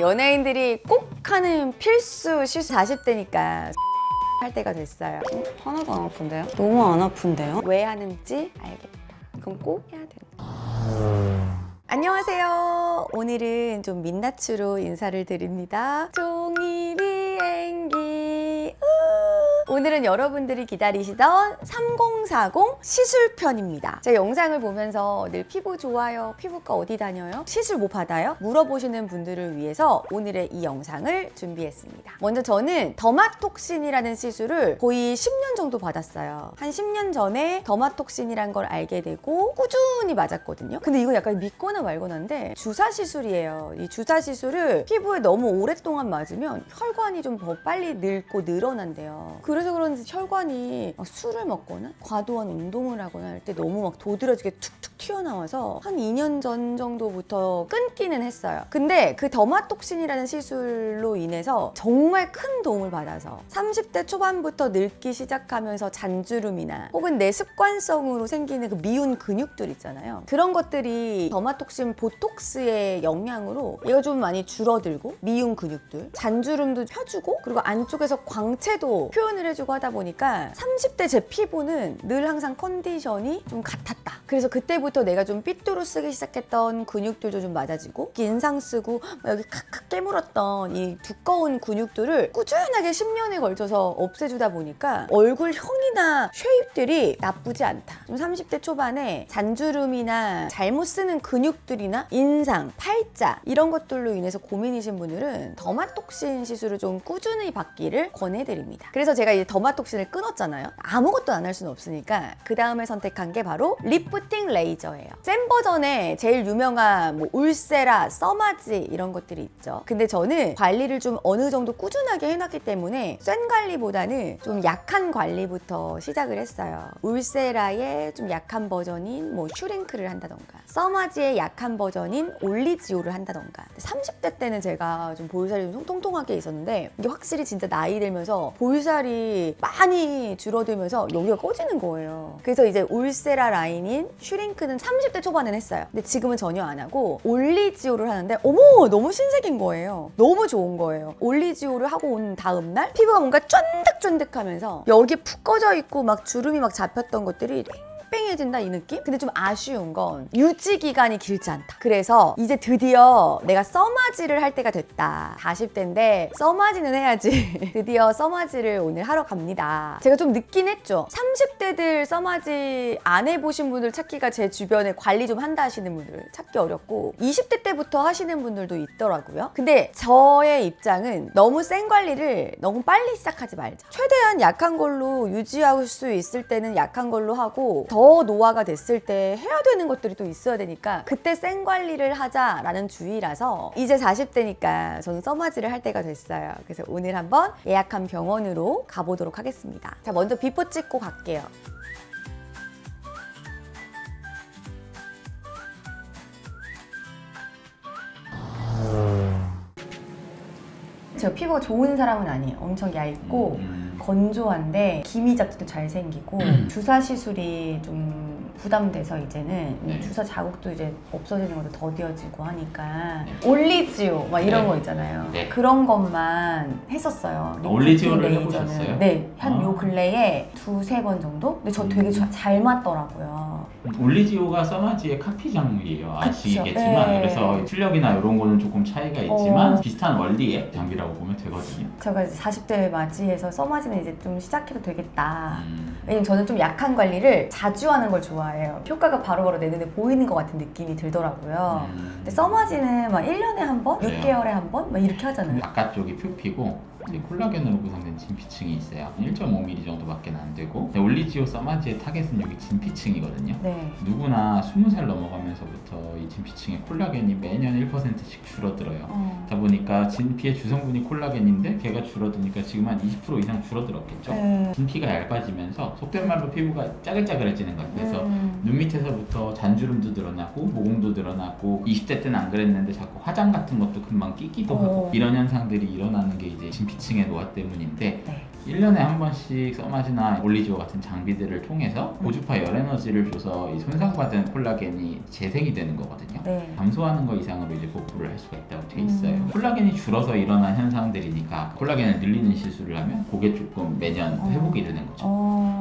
연예인들이 꼭 하는 필수 시술 40대니까 할 때가 됐어요. 하나도 안 아픈데요? 너무 안 아픈데요? 왜 하는지 알겠다. 그럼 꼭 해야 된다. 안녕하세요. 오늘은 좀 민낯으로 인사를 드립니다. 종이 비행기. 오늘은 여러분들이 기다리시던 3040 시술편입니다. 제 영상을 보면서 늘 피부 좋아요, 피부과 어디 다녀요? 시술 뭐 받아요? 물어보시는 분들을 위해서 오늘의 이 영상을 준비했습니다. 먼저 저는 더마톡신이라는 시술을 거의 10년 정도 받았어요. 한 10년 전에 더마톡신이란 걸 알게 되고 꾸준히 맞았거든요. 근데 이건 약간 믿거나 말거나 한데 주사 시술이에요. 이 주사 시술을 피부에 너무 오랫동안 맞으면 혈관이 좀 더 빨리 늙고 늘어난대요. 그래서 그런지 혈관이 막 술을 먹거나 과도한 운동을 하거나 할 때 너무 막 도드라지게 툭툭 튀어나와서 한 2년 전 정도부터 끊기는 했어요. 근데 그 더마톡신이라는 시술로 인해서 정말 큰 도움을 받아서 30대 초반부터 늙기 시작하면서 잔주름이나 혹은 내 습관성으로 생기는 그 미운 근육들 있잖아요. 그런 것들이 더마톡신 보톡스의 영향으로 얘가 좀 많이 줄어들고 미운 근육들, 잔주름도 펴주고 그리고 안쪽에서 광채도 표현을 해주고 하다 보니까 30대 제 피부는 늘 항상 컨디션이 좀 같았다. 그래서 그때부터 내가 좀 삐뚤어 쓰기 시작했던 근육들도 좀 맞아지고 인상 쓰고 여기 칵칵 깨물었던 이 두꺼운 근육들을 꾸준하게 10년에 걸쳐서 없애주다 보니까 얼굴형이나 쉐입들이 나쁘지 않다. 좀 30대 초반에 잔주름이나 잘못 쓰는 근육들이나 인상, 팔자 이런 것들로 인해서 고민이신 분들은 더마톡신 시술을 좀 꾸준히 받기를 권해드립니다. 그래서 제가 이 더마톡신을 끊었잖아요. 아무것도 안 할 수는 없으니까 그 다음에 선택한 게 바로 리프팅 레이저예요. 센 버전에 제일 유명한 뭐 울세라, 써마지 이런 것들이 있죠. 근데 저는 관리를 좀 어느 정도 꾸준하게 해놨기 때문에 센 관리보다는 좀 약한 관리부터 시작을 했어요. 울세라의 좀 약한 버전인 뭐 슈링크를 한다던가 써마지의 약한 버전인 올리지오를 한다던가 30대 때는 제가 좀 볼살이 좀 통통하게 있었는데 이게 확실히 진짜 나이 들면서 볼살이 많이 줄어들면서 여기가 꺼지는 거예요. 그래서 이제 울세라 라인인 슈링크는 30대 초반엔 했어요. 근데 지금은 전혀 안 하고 올리지오를 하는데 어머 너무 신세계인 거예요. 너무 좋은 거예요. 올리지오를 하고 온 다음 날 피부가 뭔가 쫀득쫀득하면서 여기 푹 꺼져 있고 막 주름이 막 잡혔던 것들이 뺑뺑해진다 이 느낌? 근데 좀 아쉬운 건 유지 기간이 길지 않다. 그래서 이제 드디어 내가 써마지를 할 때가 됐다. 40대인데 써마지는 해야지. 드디어 써마지를 오늘 하러 갑니다. 제가 좀 늦긴 했죠. 30대들 써마지 안 해보신 분들 찾기가 제 주변에 관리 좀 한다 하시는 분들 찾기 어렵고 20대 때부터 하시는 분들도 있더라고요. 근데 저의 입장은 너무 센 관리를 너무 빨리 시작하지 말자. 최대한 약한 걸로 유지할 수 있을 때는 약한 걸로 하고 더 노화가 됐을 때 해야 되는 것들이 또 있어야 되니까 그때 센 관리를 하자라는 주의라서 이제 40대니까 저는 써마지를 할 때가 됐어요. 그래서 오늘 한번 예약한 병원으로 가보도록 하겠습니다. 자, 먼저 비포 찍고 갈게요. 제가 피부가 좋은 사람은 아니에요. 엄청 얇고 건조한데 기미 잡티도 잘 생기고 주사 시술이 좀 부담돼서 이제는 주사 자국도 이제 없어지는 것도 더뎌지고 하니까 올리지오 막 이런 거 있잖아요. 그런 것만 했었어요. 올리지오를 해보셨어요? 네, 한 요 근래에 2-3번 정도? 근데 저 되게 잘 맞더라고요. 올리지오가 써마지의 카피장이에요. 아시겠지만 네. 그래서 출력이나 이런 거는 조금 차이가 있지만 비슷한 원리의 장비라고 보면 되거든요. 제가 이제 40대 맞이해서 써마지는 이제 좀 시작해도 되겠다. 왜냐면 저는 좀 약한 관리를 자주 하는 걸 좋아해요. 효과가 바로바로 내 눈에 보이는 것 같은 느낌이 들더라고요. 근데 써마지는 막 1년에 한 번? 6개월에 한 번? 막 이렇게 하잖아요. 바깥쪽이 표피고 이제 콜라겐으로 구성된 진피층이 있어요. 1.5mm 정도밖에 안 되고 올리지오 써마지의 타겟은 여기 진피층이거든요. 네. 누구나 20살 넘어가면서부터 이 진피층의 콜라겐이 매년 1%씩 줄어들어요. 그러다 보니까 진피의 주성분이 콜라겐인데 걔가 줄어드니까 지금 한 20% 이상 줄어들었겠죠. 진피가 얇아지면서 속된 말로 피부가 짜글짜글해지는 거예요. 그래서 눈 밑에서부터 잔주름도 늘어나고 모공도 늘어나고 20대 때는 안 그랬는데 자꾸 화장 같은 것도 금방 끼기도 하고 이런 현상들이 일어나는 게 이제 진피 피칭의 노화 때문인데 네. 1년에 한 번씩 써마지나 올리지오 같은 장비들을 통해서 고주파 열에너지를 줘서 이 손상받은 콜라겐이 재생이 되는 거거든요. 네. 감소하는 거 이상으로 이제 복구를 할 수가 있다고 돼 있어요. 콜라겐이 줄어서 일어난 현상들이니까 콜라겐을 늘리는 시술을 하면 그게 조금 매년 회복이 되는 거죠.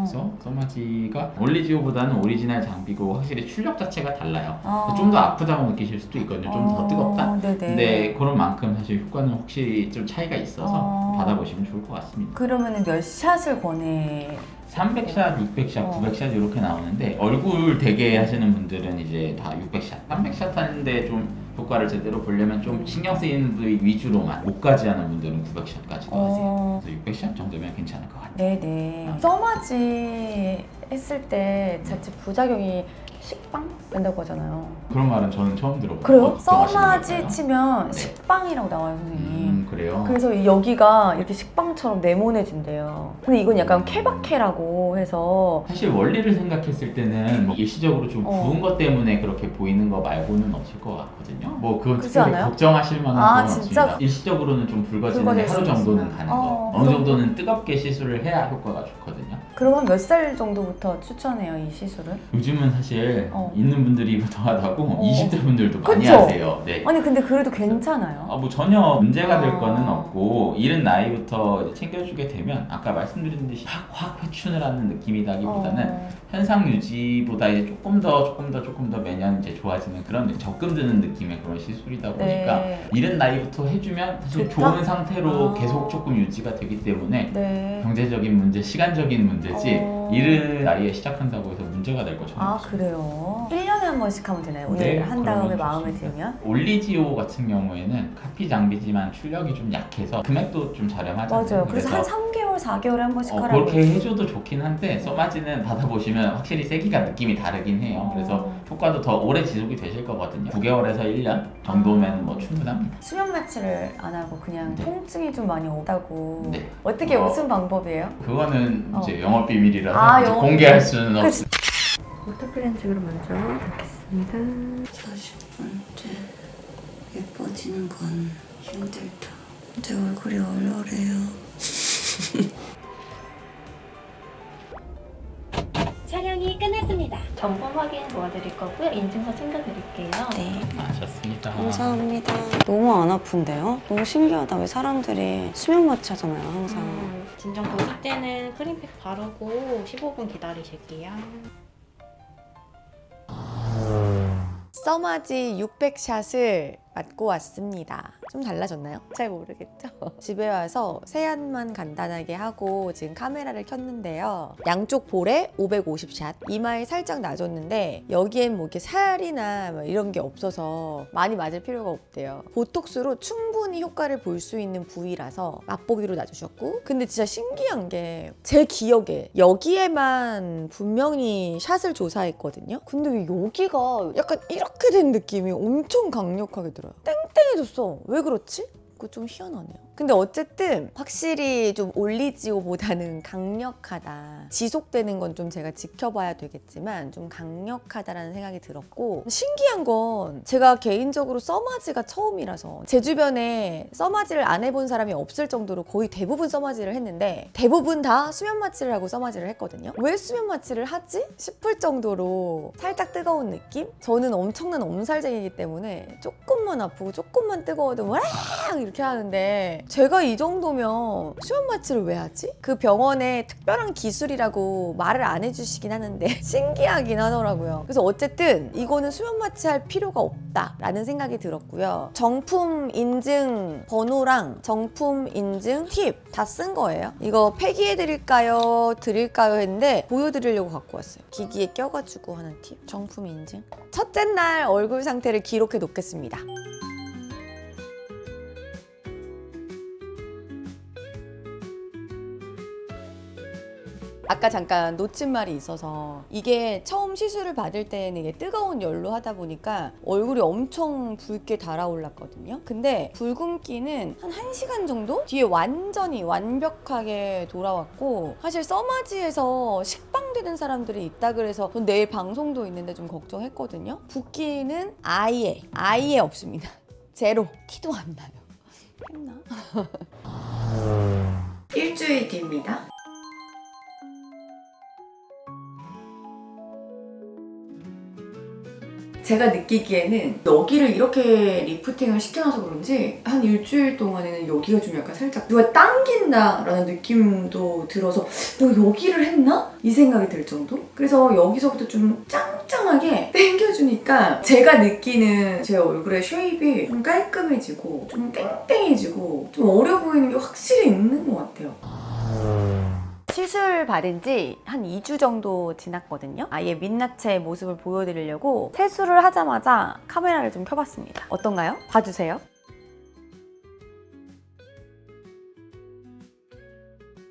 그래서 써마지가 올리지오보다는 오리지널 장비고 확실히 출력 자체가 달라요. 좀 더 아프다고 느끼실 수도 있거든요. 좀 더 뜨겁다. 네네. 근데 그런 만큼 사실 효과는 확실히 좀 차이가 있어서 받아보시면 좋을 것 같습니다. 그러면은 몇 샷을 권해? 300샷, 600샷, 900샷 이렇게 나오는데 얼굴 되게 하시는 분들은 이제 다 600샷, 300샷 하는데 좀 효과를 제대로 보려면 좀 신경 쓰이는 부위 위주로만 목까지 하는 분들은 900샷까지도 하세요. 그래서 600샷 정도면 괜찮을 것 같아요. 네네. 써마지 했을 때 자칫 부작용이 식빵 된다고 하잖아요. 그런 말은 저는 처음 들어봐요. 그래요? 어떻게 하시는 써마지 걸까요? 치면 네. 식빵이라고 나와요, 선생님. 그래요? 그래서 여기가 이렇게 식빵처럼 네모내진대요. 근데 이건 약간 케바케라고 해서 사실 원리를 생각했을 때는 뭐 일시적으로 좀 부은 것 때문에 그렇게 보이는 거 말고는 없을 것 같거든요. 뭐 그건 그렇지 특별히 않아요? 걱정하실 만한 아, 건 진짜? 없습니다. 일시적으로는 좀 붉어지는데 붉어질 하루 수 정도는 있구나. 가는 거. 어느 정도는 뜨겁게 시술을 해야 효과가 좋거든요. 그럼 한 몇 살 정도부터 추천해요, 이 시술은? 요즘은 사실 있는 분들이 더하다고 20대 분들도 많이 그쵸? 하세요. 네. 아니 근데 그래도 괜찮아요? 뭐 전혀 문제가 될 거는 없고 이른 나이부터 이제 챙겨주게 되면 아까 말씀드린 듯이 확 회춘을 하는 느낌이다기보다는 현상 유지보다 이제 조금 더 매년 이제 좋아지는 그런 적금 드는 느낌의 그런 시술이다 보니까 네. 이른 나이부터 해주면 사실 좋다? 좋은 상태로 계속 조금 유지가 되기 때문에 네. 경제적인 문제, 시간적인 문제지 이른 나이에 시작한다고 해서 문제가 될 거 전혀 아 없어요. 그래요? 1년에 한 번씩 하면 되나요? 오늘 네, 한 다음에 그러면 마음에 좋습니다. 들면? 올리지오 같은 경우에는 카피 장비지만 출력이 좀 약해서 금액도 좀 저렴하잖아요. 맞아요. 그래서 한 3개월, 4개월에 한 번씩 하라고 그렇게 했어요. 해줘도 좋긴 한데 써마지는 받아보시면 확실히 세기가 느낌이 다르긴 해요. 그래서 효과도 더 오래 지속이 되실 거거든요. 9개월에서 1년 정도면 뭐 충분합니다. 수면 마취를 안 하고 그냥 네. 통증이 좀 많이 없다고 네. 어떻게 무슨 방법이에요? 그거는 이제 영업 비밀이라서 아, 이제 영업 공개할 수는 없어요. 워터플랜식으로 먼저 넣겠습니다. 40번째 예뻐지는 건 힘들다. 제 얼굴이 얼얼해요. 촬영이 끝났습니다. 정보 확인 도와드릴 거고요. 인증서 챙겨드릴게요. 네. 좋습니다. 감사합니다. 너무 안 아픈데요? 너무 신기하다. 왜 사람들이 수면 마취 하잖아요, 항상. 진정 보실 때는 크림팩 바르고 15분 기다리실게요. 써마지 600샷을 맞고 왔습니다. 좀 달라졌나요? 잘 모르겠죠? 집에 와서 세안만 간단하게 하고 지금 카메라를 켰는데요. 양쪽 볼에 550샷, 이마에 살짝 놔줬는데 여기엔 뭐 이렇게 살이나 뭐 이런 게 없어서 많이 맞을 필요가 없대요. 보톡스로 충분히 효과를 볼 수 있는 부위라서 맛보기로 놔주셨고, 근데 진짜 신기한 게 제 기억에 여기에만 분명히 샷을 조사했거든요. 근데 왜 여기가 약간 이렇게 된 느낌이 엄청 강력하게 들어요. 땡땡해졌어. 왜 그렇지? 그거 좀 희한하네요. 근데 어쨌든 확실히 좀 올리지오보다는 강력하다. 지속되는 건 좀 제가 지켜봐야 되겠지만 좀 강력하다라는 생각이 들었고, 신기한 건 제가 개인적으로 써마지가 처음이라서 제 주변에 써마지를 안 해본 사람이 없을 정도로 거의 대부분 써마지를 했는데 대부분 다 수면 마취를 하고 써마지를 했거든요. 왜 수면 마취를 하지? 싶을 정도로 살짝 뜨거운 느낌? 저는 엄청난 엄살쟁이기 때문에 조금만 아프고 조금만 뜨거워도 와랑 이렇게 하는데 제가 이 정도면 수면 마취를 왜 하지? 그 병원에 특별한 기술이라고 말을 안 해주시긴 하는데 신기하긴 하더라고요. 그래서 어쨌든 이거는 수면 마취할 필요가 없다라는 생각이 들었고요. 정품 인증 번호랑 정품 인증 팁 다 쓴 거예요. 이거 폐기해드릴까요? 드릴까요? 했는데 보여드리려고 갖고 왔어요. 기기에 껴가지고 하는 팁. 정품 인증. 첫째 날 얼굴 상태를 기록해 놓겠습니다. 아까 잠깐 놓친 말이 있어서, 이게 처음 시술을 받을 때는 이게 뜨거운 열로 하다 보니까 얼굴이 엄청 붉게 달아올랐거든요. 근데 붉은기는 한 1시간 정도 뒤에 완전히 완벽하게 돌아왔고, 사실 써마지에서 식빵되는 사람들이 있다 그래서 전 내일 방송도 있는데 좀 걱정했거든요. 붓기는 아예 없습니다. 제로. 티도 안 나요. 했나? 뷰티입니다. 제가 느끼기에는 여기를 이렇게 리프팅을 시켜놔서 그런지 한 일주일 동안에는 여기가 좀 약간 살짝 누가 당긴다라는 느낌도 들어서 너 여기를 했나? 이 생각이 들 정도? 그래서 여기서부터 좀 짱짱하게 당겨주니까 제가 느끼는 제 얼굴의 쉐입이 좀 깔끔해지고 좀 땡땡해지고 좀 어려 보이는 게 확실히 있는 것 같아요. 시술 받은 지 한 2주 정도 지났거든요. 아예 민낯의 모습을 보여드리려고 세수를 하자마자 카메라를 좀 켜봤습니다. 어떤가요? 봐주세요.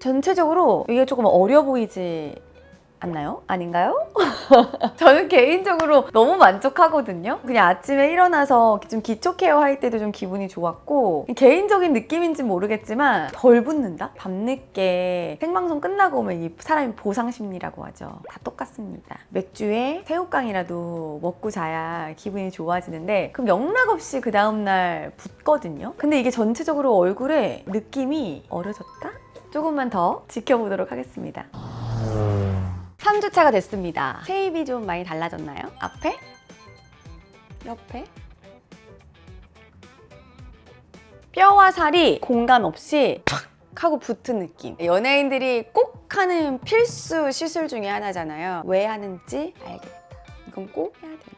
전체적으로 이게 조금 어려 보이지 않나요? 아닌가요? 저는 개인적으로 너무 만족하거든요. 그냥 아침에 일어나서 좀 기초 케어 할 때도 좀 기분이 좋았고 개인적인 느낌인지 모르겠지만 덜 붓는다? 밤늦게 생방송 끝나고 오면 이 사람이 보상심리라고 하죠. 다 똑같습니다. 맥주에 새우깡이라도 먹고 자야 기분이 좋아지는데 그럼 영락없이 그 다음날 붓거든요. 근데 이게 전체적으로 얼굴에 느낌이 어려졌다? 조금만 더 지켜보도록 하겠습니다. 3주차가 됐습니다. 쉐입이 좀 많이 달라졌나요? 앞에? 옆에? 뼈와 살이 공간 없이 팍 하고 붙은 느낌. 연예인들이 꼭 하는 필수 시술 중에 하나잖아요. 왜 하는지 알겠다. 이건 꼭 해야 된다.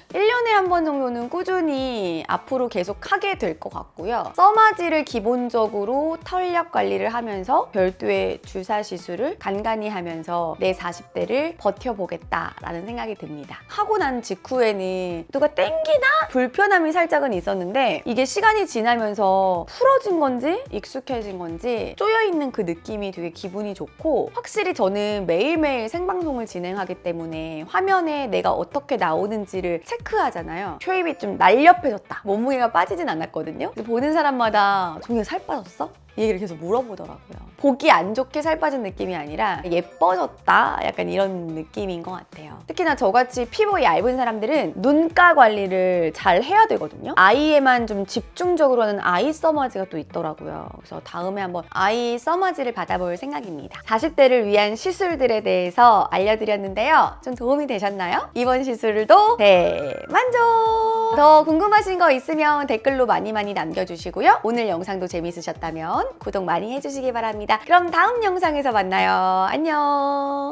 1년에 한 번 정도는 꾸준히 앞으로 계속 하게 될 것 같고요. 써마지를 기본적으로 탄력 관리를 하면서 별도의 주사 시술을 간간히 하면서 내 40대를 버텨보겠다라는 생각이 듭니다. 하고 난 직후에는 누가 땡기나? 불편함이 살짝은 있었는데 이게 시간이 지나면서 풀어진 건지 익숙해진 건지 쪼여있는 그 느낌이 되게 기분이 좋고 확실히 저는 매일매일 생방송을 진행하기 때문에 화면에 내가 어떻게 나오는지를 체크하잖아요. 쉐입이 좀 날렵해졌다. 몸무게가 빠지진 않았거든요. 보는 사람마다 종이가 살 빠졌어? 이 얘기를 계속 물어보더라고요. 보기 안 좋게 살 빠진 느낌이 아니라 예뻐졌다? 약간 이런 느낌인 것 같아요. 특히나 저같이 피부 얇은 사람들은 눈가 관리를 잘 해야 되거든요. 아이에만 좀 집중적으로 하는 아이 써마지가 또 있더라고요. 그래서 다음에 한번 아이 써마지를 받아볼 생각입니다. 40대를 위한 시술들에 대해서 알려드렸는데요. 좀 도움이 되셨나요? 이번 시술도 대만족! 더 궁금하신 거 있으면 댓글로 많이 남겨주시고요. 오늘 영상도 재밌으셨다면 구독 많이 해주시기 바랍니다. 그럼 다음 영상에서 만나요. 안녕.